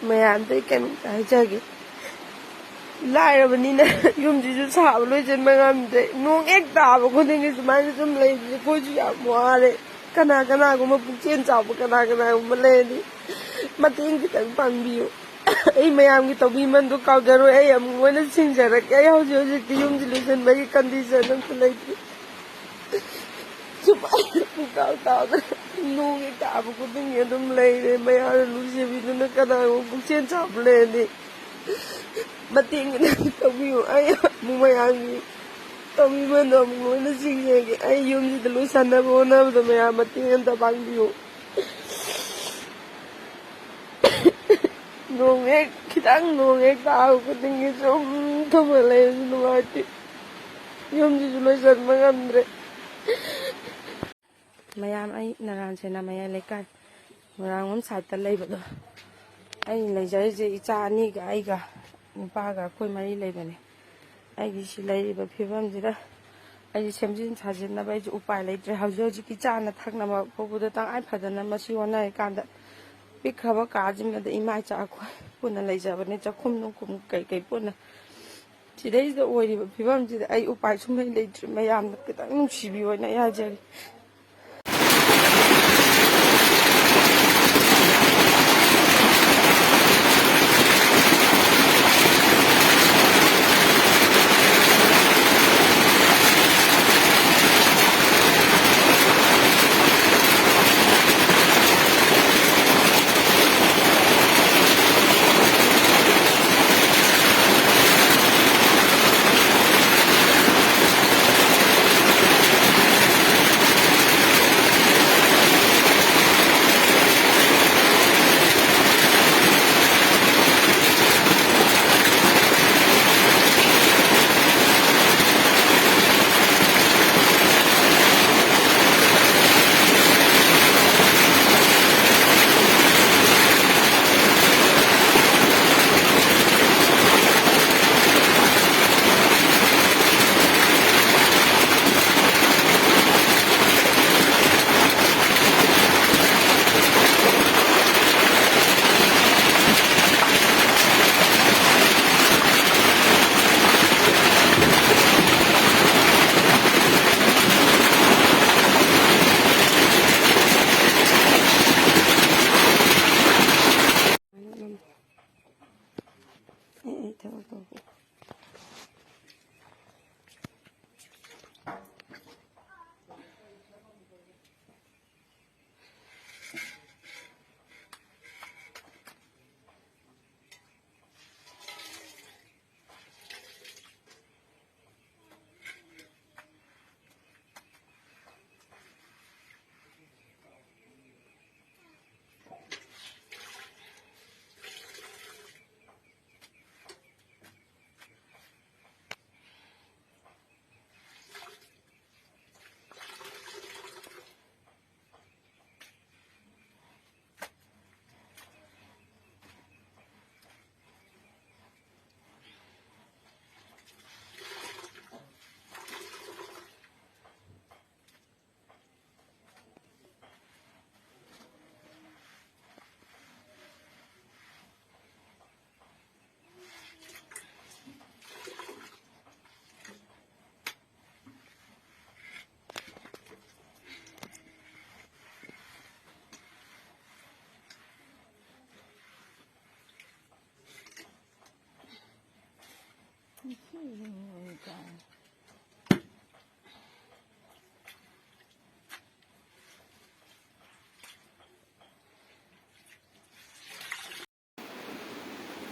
ꯃꯌꯥꯝꯗꯩ ꯀꯩꯝꯇ ꯍꯥꯏꯖꯒꯦ ꯂꯥꯏꯔꯕꯅꯤꯅ ꯌꯨꯝꯁꯤꯁꯨ ꯁꯥꯕ ꯂꯣꯏꯁꯤꯟꯕ ꯉꯝꯗ꯭ꯔꯦ ꯅꯣꯡ ꯍꯦꯛ ꯇꯥꯕ ꯈꯨꯗꯤꯡꯒꯤ ꯁꯨꯃꯥꯏꯅ ꯁꯨꯝ ꯂꯩꯕꯁꯦ ꯑꯩꯈꯣꯏꯁꯨ ꯌꯥꯝ ꯋꯥꯔꯦ ꯀꯅꯥꯒꯨꯝꯕ ꯄꯨꯛꯆꯦꯜ ꯆꯥꯎꯕ ꯀꯅꯥꯒꯨꯝꯕ ꯂꯩꯔꯗꯤ ꯃꯇꯦꯡ ꯈꯤꯇꯪ ꯄꯥꯡꯕꯤꯌꯨ ꯑꯩ ꯃꯌꯥꯝꯒꯤ ꯇꯧꯕꯤꯃꯟꯗꯣ ꯀꯥꯎꯖꯔꯣꯏ ꯑꯩ ꯑꯃꯨꯛ ꯂꯣꯏꯅ ꯁꯤꯡꯖꯔꯛꯀꯦ ꯑꯩ ꯍꯧꯖꯤꯛꯇꯤ ꯌꯨꯝꯁꯤ ꯂꯣꯏꯁꯤꯟꯕꯒꯤ ꯀꯟꯗꯤꯁꯟ ꯑꯝꯇ ꯂꯩꯇꯦ ꯁꯨꯃꯥꯏꯅ ꯄꯨꯡꯇꯥꯎ ꯇꯥꯎꯗꯅ ꯅꯣꯡ ꯍꯦꯛ ꯇꯥꯕ ꯈꯨꯗꯤꯡꯒꯤ ꯑꯗꯨꯝ ꯂꯩꯔꯦ ꯃꯌꯥꯝꯅ ꯅꯨꯡꯁꯤꯕꯤꯗꯨꯅ ꯀꯅꯥꯒꯨꯝꯕ ꯄꯨꯛꯆꯦꯜ ꯆꯥꯎꯕ ꯂꯩꯔꯗꯤ ꯃꯇꯦꯡ ꯈꯤꯇꯪ ꯇꯧꯕꯤꯌꯨ ꯑꯩ ꯑꯃꯨꯛ ꯃꯌꯥꯝꯒꯤ ꯇꯧꯕꯤꯃꯟꯗꯣ ꯑꯃꯨꯛ ꯂꯣꯏꯅ ꯁꯤꯡꯖꯒꯦ ꯑꯩ ꯌꯨꯝꯁꯤꯗ ꯂꯣꯏꯁꯟꯅꯕ ꯍꯣꯠꯅꯕꯗ ꯃꯌꯥꯝ ꯃꯇꯦꯡ ꯑꯝꯇ ꯄꯥꯡꯕꯤꯌꯨ nong ek khitang nong ek tao ko tingi som thumalay nuwati yum ji julai san mangamre mayam ai naran se na maya lekai marangom saita leibado ai leijai je icha ani ga ai ga nupa ga koi mari leibane ai gi si leiba phibam jira ai semjin sajin na bai ju upai leitre haujo ji ki cha na thakna ma phobuda tang ai phadana masi ona kanda pikhaba kajim da imai cha ko puna leijabane chakhum nu kum kai kai puna sidai da oi ri phibam ji ai upai sumai leitre mayam kitang nungsibi oina ya jari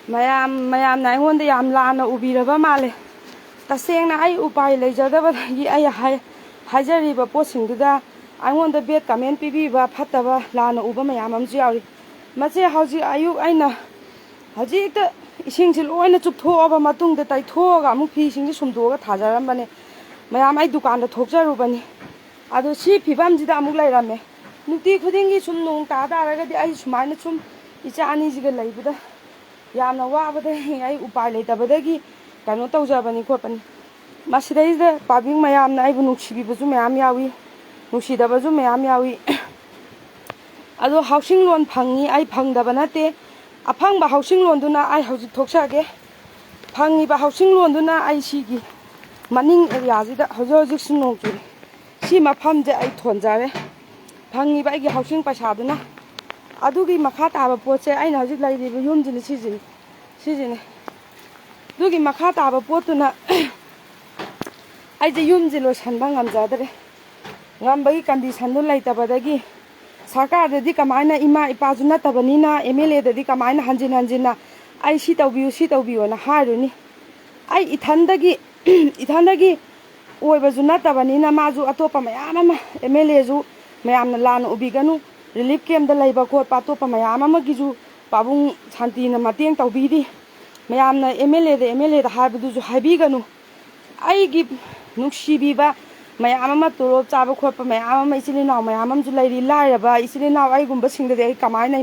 mayam na aingonda yam lana ubiraba male tasengna ai upai leijadabagi ai haijariba posingduda aingonda bet comment pibiba phataba lana uba mayam amju yauri mache hauji ayuk aina haji ta isingsi loina chupthoaba matungda taithoga amu phi singji sumdoga thajarambane mayam ai dukan da thokjarubani adu si phibamjida amuk lairame nukti khudingi sum nong ta daragadi ai sumaina sum icha ani jiga leibada yamna wabada ai upai leitabadagi kano tawjabani khopani masidaida pabing mayamna ai bu nuksibibuju mayam yawi nuksidabaju mayam yawi ado housing loan phangi ai phangdaba nate ꯑꯐꯪꯕ housing ꯂꯣꯟꯗꯨꯅ ꯑꯩ ꯍꯧꯖꯤꯛ ꯊꯣꯛꯆꯒꯦ ꯐꯪꯉꯤꯕ housing ꯂꯣꯟꯗꯨꯅ ꯑꯩ ꯁꯤꯒꯤ ꯃꯅꯤꯡ ꯑꯦꯔꯤꯌꯥꯁꯤꯗ ꯍꯧꯖꯤꯛ ꯅꯣꯡ ꯆꯨꯔꯤ ꯁꯤ ꯃꯐꯝꯁꯦ ꯑꯩ ꯊꯣꯟꯖꯔꯦ ꯐꯪꯉꯤꯕ ꯑꯩꯒꯤ ꯍꯥꯎꯁꯤꯡ ꯄꯩꯁꯥꯗꯨꯅ ꯑꯗꯨꯒꯤ ꯃꯈꯥ ꯇꯥꯕ ꯄꯣꯠꯁꯦ ꯑꯩꯅ ꯍꯧꯖꯤꯛ ꯂꯩꯔꯤꯕ ꯌꯨꯝꯁꯤꯅ ꯁꯤꯁꯤꯅꯤ ꯑꯗꯨꯒꯤ ꯃꯈꯥ ꯇꯥꯕ ꯄꯣꯠꯇꯨꯅ ꯑꯩꯁꯦ ꯌꯨꯝꯁꯦ ꯂꯣꯏꯁꯟꯕ ꯉꯝꯖꯗ꯭ꯔꯦ ꯉꯝꯕꯒꯤ ꯀꯟꯗꯤꯁꯟꯗꯨ ꯂꯩꯇꯕꯗꯒꯤ ꯁꯔꯀꯥꯔꯗꯗꯤ ꯀꯃꯥꯏꯅ ꯏꯃꯥ ꯏꯄꯥꯁꯨ ꯅꯠꯇꯕꯅꯤꯅ MLAꯗꯗꯤ ꯀꯃꯥꯏꯅ ꯍꯟꯖꯤꯟ ꯑꯩ ꯁꯤ ꯇꯧꯕꯤꯌꯨꯅ ꯍꯥꯏꯔꯨꯅꯤ ꯑꯩ ꯏꯊꯟꯗꯒꯤ ꯑꯣꯏꯕꯁꯨ ꯅꯠꯇꯕꯅꯤꯅ ꯃꯥꯁꯨ ꯑꯇꯣꯞꯄ ꯃꯌꯥꯝ ꯑꯃ MLAꯁꯨ ꯃꯌꯥꯝꯅ ꯂꯥꯟꯅ ꯎꯕꯤꯒꯅꯨ ꯔꯤꯂꯤꯐ ꯀꯦꯝꯗ ꯂꯩꯕ ꯈꯣꯠꯄ ꯑꯇꯣꯞꯄ ꯃꯌꯥꯝ ꯑꯃꯒꯤꯁꯨ ꯄꯥꯕꯨꯡ ꯁꯥꯟꯇꯤꯅ ꯃꯇꯦꯡ ꯇꯧꯕꯤꯔꯤ ꯃꯌꯥꯝꯅ MLAꯗ ꯍꯥꯏꯕꯗꯨꯁꯨ ꯍꯥꯏꯕꯤꯒꯅꯨ ꯑꯩꯒꯤ ꯅꯨꯡꯁꯤꯕꯤꯕ ꯃꯌꯥꯝ ꯑꯃ ꯇꯣꯂꯣꯞ ꯆꯥꯕ ꯈꯣꯠꯄ ꯃꯌꯥꯝ ꯑꯃ ꯏꯆꯤꯜ ꯏꯅꯥꯎ ꯃꯌꯥꯝ ꯑꯃꯁꯨ ꯂꯩꯔꯤ ꯂꯥꯏꯔꯕ ꯏꯆꯤꯜ ꯏꯅꯥꯎ ꯑꯩꯒꯨꯝꯕꯁꯤꯡꯗꯗꯤ ꯑꯩ ꯀꯃꯥꯏꯅ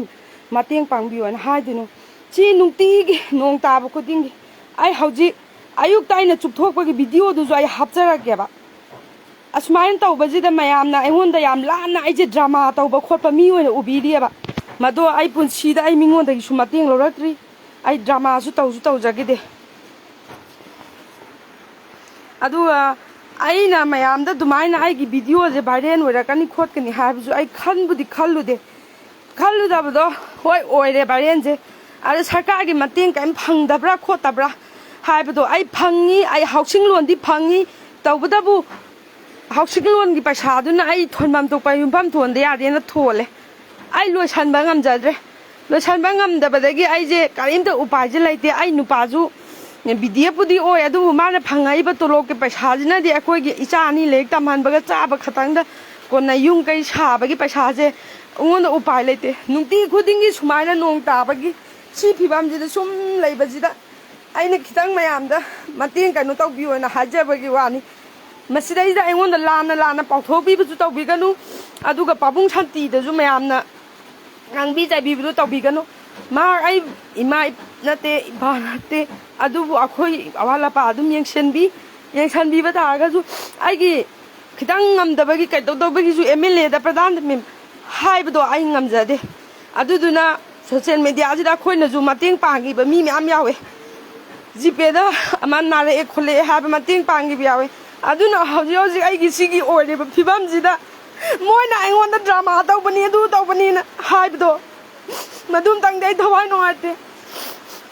ꯃꯇꯦꯡ ꯄꯥꯡꯕꯤꯌꯣꯅ ꯍꯥꯏꯗꯣꯏꯅꯣ ꯁꯤ ꯅꯨꯡꯇꯤꯒꯤ ꯅꯣꯡ ꯇꯥꯕ ꯈꯨꯗꯤꯡꯒꯤ ꯑꯩ ꯍꯧꯖꯤꯛ ꯑꯌꯨꯛꯇ ꯑꯩꯅ ꯆꯨꯞꯊꯣꯛꯄꯒꯤ ꯚꯤꯗꯤꯑꯣꯗꯨꯁꯨ ꯑꯩ ꯍꯥꯞꯆꯔꯛꯀꯦꯕ ꯑꯁꯨꯃꯥꯏꯅ ꯇꯧꯕꯁꯤꯗ ꯃꯌꯥꯝꯅ ꯑꯩꯉꯣꯟꯗ ꯌꯥꯝ ꯂꯥꯟꯅ ꯑꯩꯁꯦ ꯗ꯭ꯔꯃꯥ ꯇꯧꯕ ꯈꯣꯠꯄ ꯃꯤ ꯑꯣꯏꯅ ꯎꯕꯤꯔꯤꯑꯕ ꯃꯗꯣ ꯑꯩ ꯄꯨꯟꯁꯤꯗ ꯑꯩ ꯃꯤꯉꯣꯟꯗꯒꯤꯁꯨ ꯃꯇꯦꯡ ꯂꯧꯔꯛꯇ꯭ꯔꯤ ꯑꯩ ꯗ꯭ꯔꯃꯥꯁꯨ ꯇꯧꯖꯈꯤꯗꯦ ꯑꯗꯨꯒ ꯑꯩꯅ ꯃꯌꯥꯝꯗ ꯑꯗꯨꯃꯥꯏꯅ ꯑꯩꯒꯤ ꯚꯤꯗꯤꯑꯣꯁꯦ ꯚꯥꯏꯔꯦꯜ ꯑꯣꯏꯔꯛꯀꯅꯤ ꯈꯣꯠꯀꯅꯤ ꯍꯥꯏꯕꯁꯨ ꯑꯩ ꯈꯜꯂꯨꯗꯕꯗꯣ ꯍꯣꯏ ꯑꯣꯏꯔꯦ ꯚꯥꯏꯔꯦꯜꯁꯦ ꯑꯗ ꯁꯔꯀꯥꯔꯒꯤ ꯃꯇꯦꯡ ꯀꯔꯤꯝ ꯐꯪꯗꯕ꯭ꯔꯥ ꯈꯣꯠꯇꯕ꯭ꯔꯥ ꯍꯥꯏꯕꯗꯣ ꯑꯩ ꯐꯪꯉꯤ ꯑꯩ ꯍꯥꯎꯁꯤꯡ ꯂꯣꯟꯗꯤ ꯐꯪꯉꯤ ꯇꯧꯕꯇꯕꯨ ꯍꯥꯎꯁꯤꯡ ꯂꯣꯟꯒꯤ ꯄꯩꯁꯥꯗꯨꯅ ꯑꯩ ꯊꯣꯟꯐꯝ ꯊꯣꯛꯄ ꯌꯨꯝꯐꯝ ꯊꯣꯟꯗ ꯌꯥꯗꯦꯅ ꯊꯣꯜꯂꯦ ꯑꯩ ꯂꯣꯏꯁꯟꯕ ꯉꯝꯖꯗ꯭ꯔꯦ ꯂꯣꯏꯁꯟꯕ ꯉꯝꯗꯕꯗꯒꯤ ꯑꯩꯁꯦ ꯀꯔꯤꯝꯇ ꯎꯄꯥꯏꯁꯦ ꯂꯩꯇꯦ ꯑꯩ ꯅꯨꯄꯥꯁꯨ BDFꯄꯨꯗꯤ ꯑꯣꯏ ꯑꯗꯨꯕꯨ ꯃꯥꯅ ꯐꯪꯉꯛꯏꯕ ꯇꯣꯂꯣꯞꯀꯤ ꯄꯩꯁꯥꯁꯤꯅꯗꯤ ꯑꯩꯈꯣꯏꯒꯤ ꯏꯆꯥ ꯑꯅꯤ ꯂꯥꯏꯔꯤꯛ ꯇꯝꯍꯟꯕꯒ ꯆꯥꯕ ꯈꯛꯇꯪꯗ ꯀꯣꯟꯅ ꯌꯨꯝ ꯀꯩ ꯁꯥꯕꯒꯤ ꯄꯩꯁꯥꯁꯦ ꯑꯩꯉꯣꯟꯗ ꯎꯄꯥꯏ ꯂꯩꯇꯦ ꯅꯨꯡꯇꯤ ꯈꯨꯗꯤꯡꯒꯤ ꯁꯨꯃꯥꯏꯅ ꯅꯣꯡ ꯇꯥꯕꯒꯤ ꯁꯤ ꯐꯤꯕꯝꯁꯤꯗ ꯁꯨꯝ ꯂꯩꯕꯁꯤꯗ ꯑꯩꯅ ꯈꯤꯇꯪ ꯃꯌꯥꯝꯗ ꯃꯇꯦꯡ ꯇꯧꯕꯤꯌꯣꯅ ꯍꯥꯏꯖꯕꯒꯤ ꯋꯥꯅꯤ ꯃꯁꯤꯗꯩꯗ ꯑꯩꯉꯣꯟꯗ ꯂꯥꯟꯅ ꯄꯥꯎꯊꯣꯛꯄꯤꯕꯁꯨ ꯇꯧꯕꯤꯒꯅꯨ ꯑꯗꯨꯒ ꯄꯥꯕꯨꯡ ꯁꯥꯟꯇꯤꯗꯁꯨ ꯃꯌꯥꯝꯅ ꯉꯥꯡꯕꯤ ꯆꯩꯕꯤꯕꯗꯨ ꯇꯧꯕꯤꯒꯅꯨ ꯃꯥ ꯑꯩ ꯏꯃꯥ ꯅꯠꯇꯦ ꯏꯄꯥ ꯅꯠꯇꯦ ꯑꯗꯨꯕꯨ ꯑꯩꯈꯣꯏ ꯑꯋꯥꯠ ꯑꯄꯥ ꯑꯗꯨꯝ ꯌꯦꯡꯁꯟꯕꯤꯕ ꯇꯥꯔꯒꯁꯨ ꯑꯩꯒꯤ ꯈꯤꯇꯪ ꯉꯝꯗꯕꯒꯤ ꯀꯩꯗꯧꯗꯕꯒꯤꯁꯨ MLAꯗ ꯄ꯭ꯔꯙꯥꯟ ꯍꯥꯏꯕꯗꯣ ꯑꯩ ꯉꯝꯖꯗꯦ ꯑꯗꯨꯗꯨꯅ ꯁꯣꯁꯤꯌꯦꯜ ꯃꯦꯗꯤꯌꯥꯁꯤꯗ ꯑꯩꯈꯣꯏꯅꯁꯨ ꯃꯇꯦꯡ ꯄꯥꯡꯈꯤꯕ ꯃꯤ ꯃꯌꯥꯝ ꯌꯥꯎꯋꯦ ꯖꯤꯄꯦꯗ ꯑꯃ ꯅꯥꯔꯛꯑꯦ ꯈꯣꯠꯂꯛꯑꯦ ꯍꯥꯏꯕ ꯃꯇꯦꯡ ꯄꯥꯡꯈꯤꯕ ꯌꯥꯎꯋꯦ ꯑꯗꯨꯅ ꯍꯧꯖꯤꯛ ꯑꯩꯒꯤ ꯁꯤꯒꯤ ꯑꯣꯏꯔꯤꯕ ꯐꯤꯕꯝꯁꯤda ꯃꯣꯏꯅ ꯑꯩꯉꯣꯟꯗ ꯗ꯭ꯔꯃꯥ ꯇꯧꯕꯅꯤ ꯑꯗꯨ ꯇꯧꯕꯅꯤꯅ ꯍꯥꯏꯕꯗꯣ ꯃꯗꯨꯝꯇꯪꯗꯤ ꯑꯩ ꯊꯋꯥꯏ ꯅꯨꯡꯉꯥꯏꯇꯦ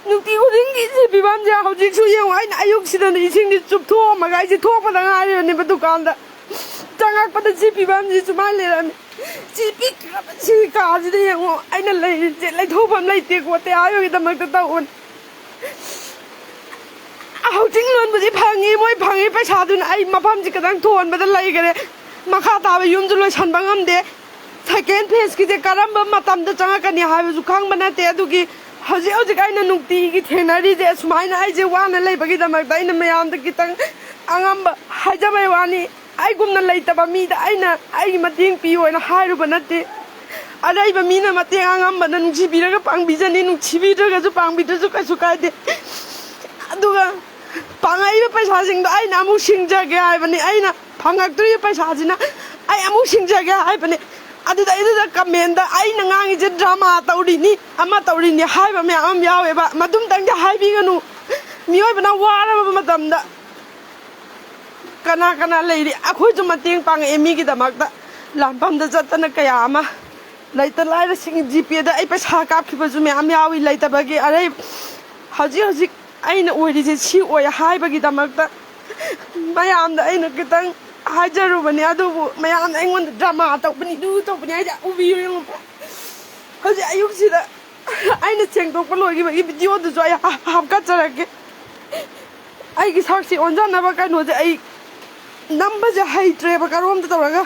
ꯅꯨꯡꯇꯤ ꯈꯨꯗꯤꯡꯒꯤ ꯁꯤ ꯐꯤꯕꯝꯁꯦ ꯍꯧꯖꯤꯛꯁꯨ ꯌꯦꯡꯉꯨ ꯑꯩꯅ ꯑꯌꯨꯛꯁꯤꯗꯅ ꯏꯁꯤꯡꯁꯤ ꯆꯨꯞꯊꯣꯛꯑꯝꯃꯒ ꯑꯩꯁꯦ ꯊꯣꯛꯄꯗ ꯉꯥꯏꯔꯤꯕꯅꯦꯕ ꯗꯨꯀꯥꯟꯗ ꯆꯪꯉꯛꯄꯗ ꯁꯤ ꯐꯤꯕꯝꯁꯤ ꯁꯨꯃꯥꯏꯅ ꯂꯩꯔꯝꯃꯤ ꯁꯤ ꯄꯤꯛꯈ꯭ꯔꯕ ꯁꯤ ꯀꯥꯁꯤꯗ ꯌꯦꯡꯉꯣ ꯑꯩꯅ ꯂꯩꯔꯤꯁꯦ ꯂꯩꯊꯣꯛꯐꯝ ꯂꯩꯇꯦ ꯈꯣꯠꯇꯦ ꯍꯥꯏꯕꯒꯤꯗꯃꯛꯇ ꯇꯧꯕꯅꯤ ꯍꯧꯖꯤꯛ ꯂꯣꯟꯕꯨꯗꯤ ꯐꯪꯉꯤ ꯃꯣꯏ ꯐꯪꯉꯤ ꯄꯩꯁꯥꯗꯨꯅ ꯑꯩ ꯃꯐꯝꯁꯤ ꯈꯤꯇꯪ ꯊꯣꯟꯕꯗ ꯂꯩꯈꯔꯦ ꯃꯈꯥ ꯇꯥꯕ ꯌꯨꯝꯁꯨ ꯂꯣꯏꯁꯟꯕ ꯉꯝꯗꯦ ꯁꯦꯀꯦꯟ ꯐꯦꯁꯀꯤꯁꯦ ꯀꯔꯝꯕ ꯃꯇꯝꯗ ꯆꯪꯉꯛꯀꯅꯤ ꯍꯥꯏꯕꯁꯨ ꯈꯪꯕ ꯅꯠꯇꯦ ꯑꯗꯨꯒꯤ ꯍꯧꯖꯤꯛ ꯑꯩꯅ ꯅꯨꯡꯇꯤꯒꯤ ꯊꯦꯡꯅꯔꯤꯁꯦ ꯁꯨꯃꯥꯏꯅ ꯑꯩꯁꯦ ꯋꯥꯅ ꯂꯩꯕꯒꯤꯗꯃꯛꯇ ꯑꯩꯅ ꯃꯌꯥꯝꯗ ꯈꯤꯇꯪ ꯑꯉꯝꯕ ꯍꯥꯏꯖꯕꯩ ꯋꯥꯅꯤ ꯑꯩꯒꯨꯝꯅ ꯂꯩꯇꯕ ꯃꯤꯗ ꯑꯩꯅ ꯑꯩꯒꯤ ꯃꯇꯦꯡ ꯄꯤꯌꯣꯅ ꯍꯥꯏꯔꯨꯕ ꯅꯠꯇꯦ ꯑꯔꯩꯕ ꯃꯤꯅ ꯃꯇꯦꯡ ꯑꯉꯝꯕꯅ ꯅꯨꯡꯁꯤꯕꯤꯔꯒ ꯄꯥꯡꯕꯤꯖꯅꯤ ꯅꯨꯡꯁꯤꯕꯤꯗ꯭ꯔꯒꯁꯨ ꯄꯥꯡꯕꯤꯗ꯭ꯔꯁꯨ ꯀꯩꯁꯨ ꯀꯥꯏꯗꯦ ꯑꯗꯨꯒ ꯐꯪꯉꯛꯏꯕ ꯄꯩꯁꯥꯁꯤꯡꯗꯣ ꯑꯩꯅ ꯑꯃꯨꯛ ꯁꯤꯡꯖꯒꯦ ꯍꯥꯏꯕꯅꯤ ꯑꯩꯅ ꯐꯪꯉꯛꯇꯣꯔꯤꯕ ꯄꯩꯁꯥꯁꯤꯅ ꯑꯩ ꯑꯃꯨꯛ ꯁꯤꯡꯖꯒꯦ ꯍꯥꯏꯕꯅꯤ ꯑꯗꯨꯗ ꯀꯃꯦꯟꯗ ꯑꯩꯅ ꯉꯥꯡꯉꯤꯁꯦ ꯗ꯭ꯔꯃꯥ ꯇꯧꯔꯤꯅꯤ ꯑꯃ ꯇꯧꯔꯤꯅꯤ ꯍꯥꯏꯕ ꯃꯌꯥꯝ ꯑꯃ ꯌꯥꯎꯋꯦꯕ ꯃꯗꯨꯝꯇꯪꯗꯤ ꯍꯥꯏꯕꯤꯒꯅꯨ ꯃꯤꯑꯣꯏꯕꯅ ꯋꯥꯔꯕ ꯃꯇꯝꯗ ꯀꯅꯥ ꯂꯩꯔꯤ ꯑꯩꯈꯣꯏꯁꯨ ꯃꯇꯦꯡ ꯄꯥꯡꯉꯛꯑꯦ ꯃꯤꯒꯤꯗꯃꯛꯇ ꯂꯥꯟꯐꯝꯗ ꯆꯠꯇꯅ ꯀꯌా ꯑꯃ ꯂꯩꯇ ꯂꯥꯏꯔꯁꯤꯡ ꯖꯤꯄꯦꯗ ꯑꯩ ꯄꯩꯁా ꯀꯥꯞꯈꯤꯕꯁꯨ ꯃꯌꯥꯝ ꯌꯥꯎꯏ ꯂꯩꯇꯕꯒꯤ ꯑꯔꯩ ꯍꯧꯖꯤꯛ ꯑꯩꯅ ꯑꯣꯏꯔꯤꯁꯦ ꯁꯤ ꯑꯣꯏ ꯍꯥꯏꯕꯒꯤꯗꯃꯛꯇ ꯃꯌꯥꯝꯗ ꯑꯩꯅ ꯈꯤꯇꯪ ꯍꯥꯏꯖꯔꯨꯕꯅꯤ ꯑꯗꯨꯕꯨ ꯃꯌꯥꯝꯅ ꯑꯩꯉꯣꯟꯗ ꯗ꯭ꯔꯃꯥ ꯇꯧꯕꯅꯤ ꯑꯗꯨ ꯇꯧꯕꯅꯤ ꯍꯥꯏꯁꯦ ꯎꯕꯤꯌꯨ ꯌꯦꯡꯉꯨ ꯍꯧꯖꯤꯛ ꯑꯌꯨꯛꯁꯤꯗ ꯑꯩꯅ ꯁꯦꯡꯗꯣꯛꯄ ꯂꯣꯏꯈꯤꯕꯒꯤ ꯚꯤꯗꯤꯑꯣꯗꯨꯁꯨ ꯑꯩ ꯍꯥꯞꯀꯠꯆꯔꯛꯀꯦ ꯑꯩꯒꯤ ꯁꯛꯁꯤ ꯑꯣꯟꯖꯅꯕ ꯀꯩꯅꯣꯁꯦ ꯑꯩ ꯅꯝꯕꯁꯦ ꯍꯩꯇ꯭ꯔꯦꯕ ꯀꯔꯣꯝꯗ ꯇꯧꯔꯒ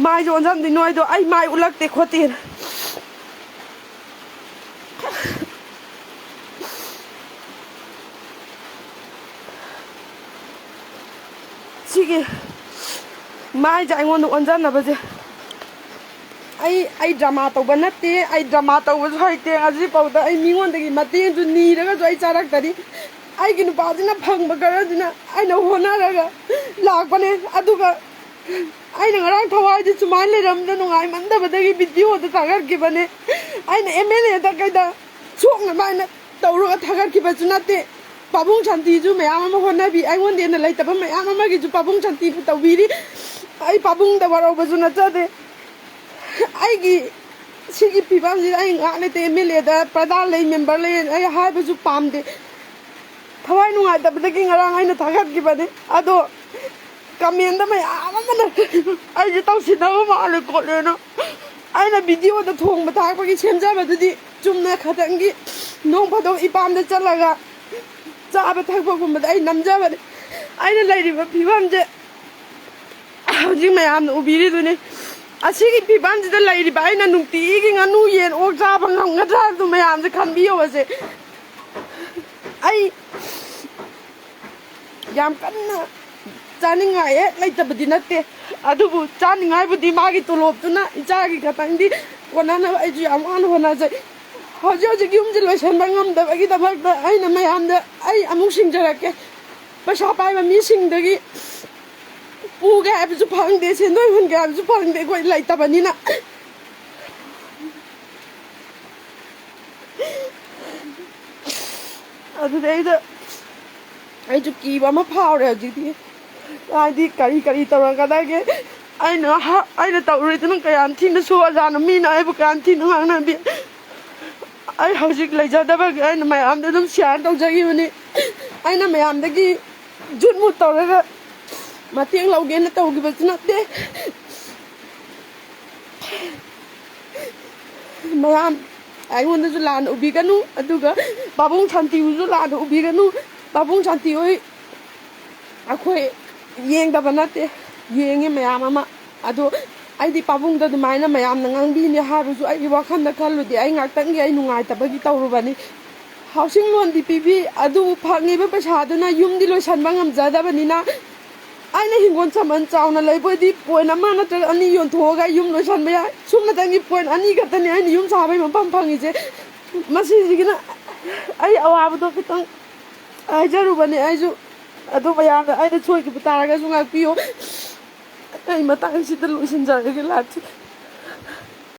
ꯃꯥꯏꯁꯦ ꯑꯣꯟꯖꯟꯗꯣꯏꯅꯣ ꯑꯩꯗꯣ ꯑꯩ ꯃꯥꯏ ꯎꯠꯂꯛꯇꯦ ꯈꯣꯠꯇꯦꯅ ꯁꯤꯒꯤ ꯃꯥꯏꯁꯦ ꯑꯩꯉꯣꯟꯗ ꯑꯣꯟꯖꯟꯅꯕꯁꯦ ꯑꯩ ꯗ꯭ꯔꯃꯥ ꯇꯧꯕ ꯅꯠꯇꯦ ꯑꯩ ꯗ꯭ꯔꯃꯥ ꯇꯧꯕꯁꯨ ꯍꯩꯇꯦ ꯍꯧꯖꯤꯛꯐꯥꯎꯗ ꯑꯩ ꯃꯤꯉꯣꯟꯗꯒꯤ ꯃꯇꯦꯡꯁꯨ ꯅꯤꯔꯒꯁꯨ ꯑꯩ ꯆꯥꯔꯛꯇꯔꯤ ꯑꯩꯒꯤ ꯅꯨꯄꯥꯁꯤꯅ ꯐꯪꯕ ꯈꯔꯗꯨꯅ ꯑꯩꯅ ꯍꯣꯠꯅꯔꯒ ꯂꯥꯛꯄꯅꯦ ꯑꯗꯨꯒ ꯑꯩꯅ ꯉꯔꯥꯡ ꯊꯋꯥꯏꯁꯦ ꯁꯨꯃꯥꯏꯅ ꯂꯩꯔꯝꯗ ꯅꯨꯡꯉꯥꯏꯃꯟꯗꯕꯗꯒꯤ ꯚꯤꯗꯤꯑꯣꯗ ꯊꯥꯒꯠꯈꯤꯕꯅꯦ ꯑꯩꯅ MLAꯗ ꯀꯩꯗ ꯁꯣꯛꯅꯕ ꯑꯩꯅ ꯇꯧꯔꯒ ꯊꯥꯒꯠꯈꯤꯕꯁꯨ ꯅꯠꯇꯦ ꯄꯥꯕꯨꯡ ꯁꯥꯟꯇꯤꯁꯨ ꯃꯌꯥꯝ ꯑꯃ ꯍꯣꯠꯅꯕꯤ ꯑꯩꯉꯣꯟꯗ ꯂꯩꯇꯕ ꯃꯌꯥꯝ ꯑꯃꯒꯤꯁꯨ ꯄꯥꯕꯨꯡ ꯁꯥꯟꯇꯤꯕꯨ ꯇꯧꯕꯤꯔꯤ ꯑꯩ ꯄꯥꯕꯨꯡꯗ ꯋꯥꯔꯧꯕꯁꯨ ꯅꯠꯆꯗꯦ ꯑꯩꯒꯤ ꯁꯤꯒꯤ ꯐꯤꯕꯝꯁꯤꯗ ꯑꯩ ꯉꯥꯛ ꯂꯩꯇꯦ MLAꯗ ꯄ꯭ꯔꯙꯥꯟ ꯂꯩ ꯃꯦꯝꯕꯔ ꯂꯩ ꯑꯩ ꯍꯥꯏꯕꯁꯨ ꯄꯥꯝꯗꯦ ꯊꯋꯥꯏ ꯅꯨꯡꯉꯥꯏꯇꯕꯗꯒꯤ ꯉꯔꯥꯡ ꯑꯩꯅ ꯊꯥꯒꯠꯈꯤꯕꯅꯤ ꯑꯗꯣ ꯀꯃꯦꯟꯗ ꯃꯌꯥꯝ ꯑꯃꯅ ꯑꯩꯁꯦ ꯇꯧꯁꯤꯟꯅꯕ ꯃꯥꯜꯂꯦ ꯈꯣꯠꯂꯦꯅ ꯑꯩꯅ ꯚꯤꯗꯤꯑꯣꯗ ꯊꯣꯡꯕ ꯊꯥꯛꯄꯒꯤ ꯁꯦꯝꯖꯕꯗꯨꯗꯤ ꯆꯨꯝꯅ ꯈꯇꯪꯒꯤ ꯅꯣꯡ ꯐꯥꯗꯣꯛ ꯏꯄꯥꯝꯗ ꯆꯠꯂꯒ ꯆꯥꯕ ꯊꯛꯄꯒꯨꯝꯕꯗ ꯑꯩ ꯅꯝꯖꯕꯅꯤ ꯑꯩꯅ ꯂꯩꯔꯤꯕ ꯐꯤꯕꯝꯁꯦ ꯍꯧꯖꯤꯛ ꯃꯌꯥꯝꯅ ꯎꯕꯤꯔꯤꯗꯨꯅꯤ ꯑꯁꯤꯒꯤ ꯐꯤꯕꯝꯁꯤꯗ ꯂꯩꯔꯤꯕ ꯑꯩꯅ ꯅꯨꯡꯇꯤꯒꯤ ꯉꯥꯅꯨ ꯌꯦꯟ ꯑꯣꯛ ꯆꯥꯕ ꯉꯝꯒꯗ꯭ꯔꯥ ꯍꯥꯏꯕꯗꯨ ꯃꯌꯥꯝꯁꯦ ꯈꯟꯕꯤꯌꯣꯁꯦ ꯑꯩ ꯌꯥꯝ ꯀꯟꯅ ꯆꯥꯅꯤꯡꯉꯥꯏ ꯍꯦꯛ ꯂꯩꯇꯕꯗꯤ ꯅꯠꯇꯦ ꯑꯗꯨꯕꯨ ꯆꯥꯅꯤꯡꯉꯥꯏꯕꯨꯗꯤ ꯃꯥꯒꯤ ꯇꯣꯂꯣꯞꯇꯨꯅ ꯏꯆꯥꯒꯤ ꯈꯇꯪꯗꯤ ꯀꯣꯟꯅꯅꯕ ꯑꯩꯁꯨ ꯌꯥꯝ ꯋꯥꯅ ꯍꯣꯠꯅꯖꯩ ꯍꯧꯖꯤꯛ ꯌꯨꯝꯁꯦ ꯂꯣꯏꯁꯟꯕ ꯉꯝꯗꯕꯒꯤꯗꯃꯛꯇ ꯑꯩꯅ ꯃꯌꯥꯝꯗ ꯑꯩ ꯑꯃꯨꯛ ꯁꯤꯡꯖꯔꯛꯀꯦ ꯄꯩꯁꯥ ꯄꯥꯏꯕ ꯃꯤꯁꯤꯡꯗꯒꯤ ꯄꯨꯒꯦ ꯍꯥꯏꯕꯁꯨ ꯐꯪꯗꯦ ꯁꯦꯟꯗꯣꯏ ꯍꯨꯟꯒꯦ ꯍꯥꯏꯕꯁꯨ ꯐꯪꯗꯦ ꯑꯩꯈꯣꯏ ꯂꯩꯇꯕꯅꯤꯅ ꯑꯗꯨꯗꯩꯗ ꯑꯩꯁꯨ ꯀꯤꯕ ꯑꯃ ꯐꯥꯎꯔꯦ ꯍꯧꯖꯤꯛꯇꯤ ꯍꯥꯏꯗꯤ ꯀꯔꯤ ꯇꯧꯔꯛꯀꯗꯒꯦ ꯑꯩꯅ ꯇꯧꯔꯤꯗꯨꯅ ꯀꯌꯥꯝ ꯊꯤꯅ ꯁꯣꯛꯑꯖꯥꯠꯅꯣ ꯃꯤꯅ ꯑꯩꯕꯨ ꯀꯌꯥꯝ ꯊꯤꯅ ꯉꯥꯡꯅꯕꯤ ꯑꯩ ꯍꯧꯖꯤꯛ ꯂꯩꯖꯗꯕꯒꯤ ꯑꯩꯅ ꯃꯌꯥꯝꯗ ꯑꯗꯨꯝ ꯁꯤꯌꯥꯔ ꯇꯧꯖꯈꯤꯕꯅꯤ ꯑꯩꯅ ꯃꯌꯥꯝꯗꯒꯤ ꯖꯨꯠ ꯃꯨꯠ ꯇꯧꯔꯒ ꯃꯇꯦꯡ ꯂꯧꯒꯦꯅ ꯇꯧꯈꯤꯕꯁꯨ ꯅꯠꯇꯦ ꯃꯌꯥꯝ ꯑꯩꯉꯣꯟꯗꯁꯨ ꯂꯥꯟꯅ ꯎꯕꯤꯒꯅꯨ ꯑꯗꯨꯒ ꯄꯥꯕꯨꯡ ꯁꯥꯟꯇꯤꯕꯨꯁꯨ ꯂꯥꯟꯅ ꯎꯕꯤꯒꯅꯨ ꯄꯥꯕꯨꯡ ꯁꯥꯟꯇꯤ ꯍꯣꯏ ꯑꯩꯈꯣꯏ ꯌꯦꯡꯗꯕ ꯅꯠꯇꯦ ꯌꯦꯡꯉꯤ ꯃꯌꯥꯝ ꯑꯃ ꯑꯗꯣ ꯑꯩꯗꯤ ꯄꯥꯕꯨꯡꯗ ꯑꯗꯨꯃꯥꯏꯅ ꯃꯌꯥꯝꯅ ꯉꯥꯡꯕꯤꯅꯤ ꯍꯥꯏꯕꯁꯨ ꯑꯩꯒꯤ ꯋꯥꯈꯜꯗ ꯈꯜꯂꯨꯗꯦ ꯑꯩ ꯉꯥꯛꯇꯪꯒꯤ ꯑꯩ ꯅꯨꯡꯉꯥꯏꯇꯕꯒꯤ ꯇꯧꯔꯨꯕꯅꯤ ꯍꯥꯎꯁꯤꯡ ꯂꯣꯟꯗꯤ ꯄꯤꯕꯤ ꯑꯗꯨꯕꯨ ꯐꯪꯉꯤꯕ ꯄꯩꯁꯥꯗꯨꯅ ꯌꯨꯝꯗꯤ ꯂꯣꯏꯁꯟꯕ ꯉꯝꯖꯗꯕꯅꯤꯅ ꯑꯩꯅ ꯍꯤꯡꯒꯣꯜ ꯁꯝꯕꯜ ꯆꯥꯎꯅ ꯂꯩꯕꯣꯏꯗꯤ ꯄꯣꯏꯟ ꯑꯃ ꯅꯠꯇ꯭ꯔꯒ ꯑꯅꯤ ꯌꯣꯟꯊꯣꯛꯑꯒ ꯌꯨꯝ ꯂꯣꯏꯁꯟꯕ ꯌꯥꯏ ꯁꯨꯝꯅꯇꯪꯒꯤ ꯄꯣꯏꯟ ꯑꯅꯤ ꯈꯛꯇꯅꯤ ꯑꯩꯅ ꯌꯨꯝ ꯁꯥꯕꯒꯤ ꯃꯐꯝ ꯐꯪꯉꯤꯁꯦ ꯃꯁꯤꯁꯤꯒꯤꯅ ꯑꯩ ꯑꯋꯥꯕꯗꯣ ꯈꯤꯇꯪ ꯍꯥꯏꯖꯔꯨꯕꯅꯦ ꯑꯩꯁꯨ ꯑꯗꯨ ꯃꯌꯥꯝꯅ ꯑꯩꯅ ꯁꯣꯏꯈꯤꯕ ꯇꯥꯔꯒꯁꯨ ꯉꯥꯛꯄꯤꯌꯨ ꯑꯩ ꯃꯇꯥꯡꯁꯤꯗ ꯂꯣꯏꯁꯤꯟꯖꯔꯒꯦ ꯂꯥꯏꯐꯁꯦ